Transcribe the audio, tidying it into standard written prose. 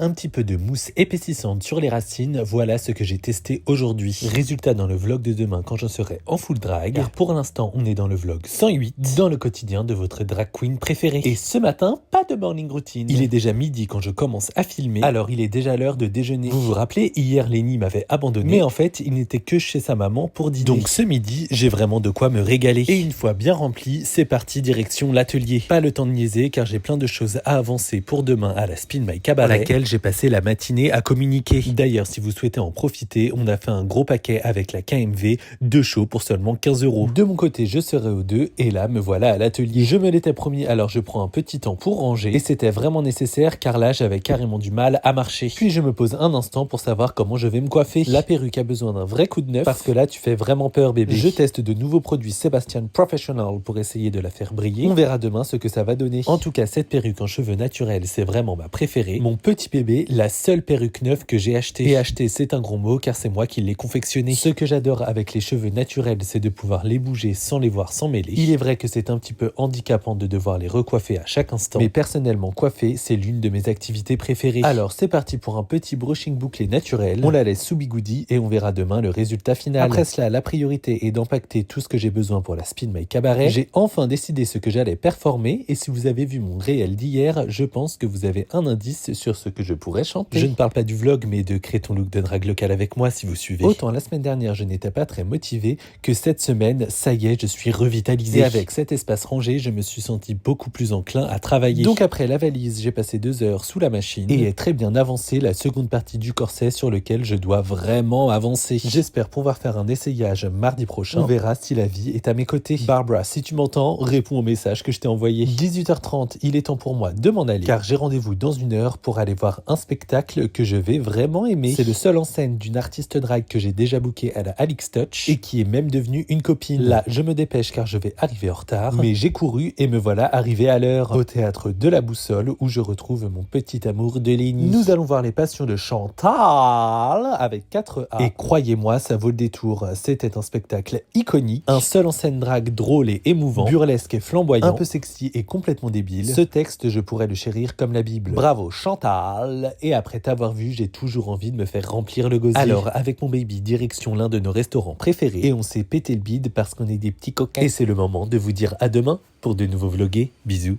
Un petit peu de mousse épaississante sur les racines, voilà ce que j'ai testé aujourd'hui. Résultat dans le vlog de demain quand je serai en full drag. Car pour l'instant, on est dans le vlog 108, dans le quotidien de votre drag queen préférée. Et ce matin, pas de morning routine. Il est déjà midi quand je commence à filmer, alors il est déjà l'heure de déjeuner. Vous vous rappelez, hier Lenny m'avait abandonné, mais en fait, il n'était que chez sa maman pour dîner. Donc ce midi, j'ai vraiment de quoi me régaler. Et une fois bien rempli, c'est parti direction l'atelier. Pas le temps de niaiser car j'ai plein de choses à avancer pour demain à la Spin My Cabaret, à laquelle j'ai passé la matinée à communiquer. D'ailleurs, si vous souhaitez en profiter, on a fait un gros paquet avec la KMV, 2 shows pour seulement 15 €. De mon côté, je serai aux 2 et là, me voilà à l'atelier. Je me l'étais promis, alors je prends un petit temps pour ranger et c'était vraiment nécessaire car là, j'avais carrément du mal à marcher. Puis je me pose un instant pour savoir comment je vais me coiffer. La perruque a besoin d'un vrai coup de neuf parce que là, tu fais vraiment peur, bébé. Je teste de nouveaux produits Sebastian Professional pour essayer de la faire briller. On verra demain ce que ça va donner. En tout cas, cette perruque en cheveux naturels, c'est vraiment ma préférée. Mon petit bébé, la seule perruque neuve que j'ai achetée. Et acheter, c'est un gros mot car c'est moi qui l'ai confectionnée. Ce que j'adore avec les cheveux naturels, c'est de pouvoir les bouger sans les voir s'emmêler. Il est vrai que c'est un petit peu handicapant de devoir les recoiffer à chaque instant. Mais personnellement, coiffer, c'est l'une de mes activités préférées. Alors, c'est parti pour un petit brushing bouclé naturel. On la laisse sous bigoudi et on verra demain le résultat final. Après cela, la priorité est d'empacter tout ce que j'ai besoin pour la Spin My Cabaret. J'ai enfin décidé ce que j'allais performer et si vous avez vu mon réel d'hier, je pense que vous avez un indice sur ce que je pourrais chanter. Je ne parle pas du vlog, mais de créer ton look de drag local avec moi si vous suivez. Autant la semaine dernière, je n'étais pas très motivé que cette semaine, ça y est, je suis revitalisé. Et avec cet espace rangé, je me suis senti beaucoup plus enclin à travailler. Donc après la valise, j'ai passé 2 heures sous la machine et est très bien avancé la seconde partie du corset sur lequel je dois vraiment avancer. J'espère pouvoir faire un essayage mardi prochain. On verra si la vie est à mes côtés. Barbara, si tu m'entends, réponds au message que je t'ai envoyé. 18h30, il est temps pour moi de m'en aller car j'ai rendez-vous dans 1 heure pour aller voir un spectacle que je vais vraiment aimer. C'est le seul en scène d'une artiste drag que j'ai déjà booké à la Alix Touch et qui est même devenue une copine. Là, je me dépêche car je vais arriver en retard, mais j'ai couru et me voilà arrivé à l'heure au théâtre de la Boussole où je retrouve mon petit amour de Lenny. Nous allons voir les Passions de Chantal avec 4 A. Et croyez-moi, ça vaut le détour. C'était un spectacle iconique, un seul en scène drag drôle et émouvant, burlesque et flamboyant, un peu sexy et complètement débile. Ce texte, je pourrais le chérir comme la Bible. Bravo Chantal. Et après t'avoir vu, j'ai toujours envie de me faire remplir le gosier. Alors, avec mon baby, direction l'un de nos restaurants préférés. Et on s'est pété le bide parce qu'on est des petits coquins. Et c'est le moment de vous dire à demain pour de nouveaux vlogués. Bisous.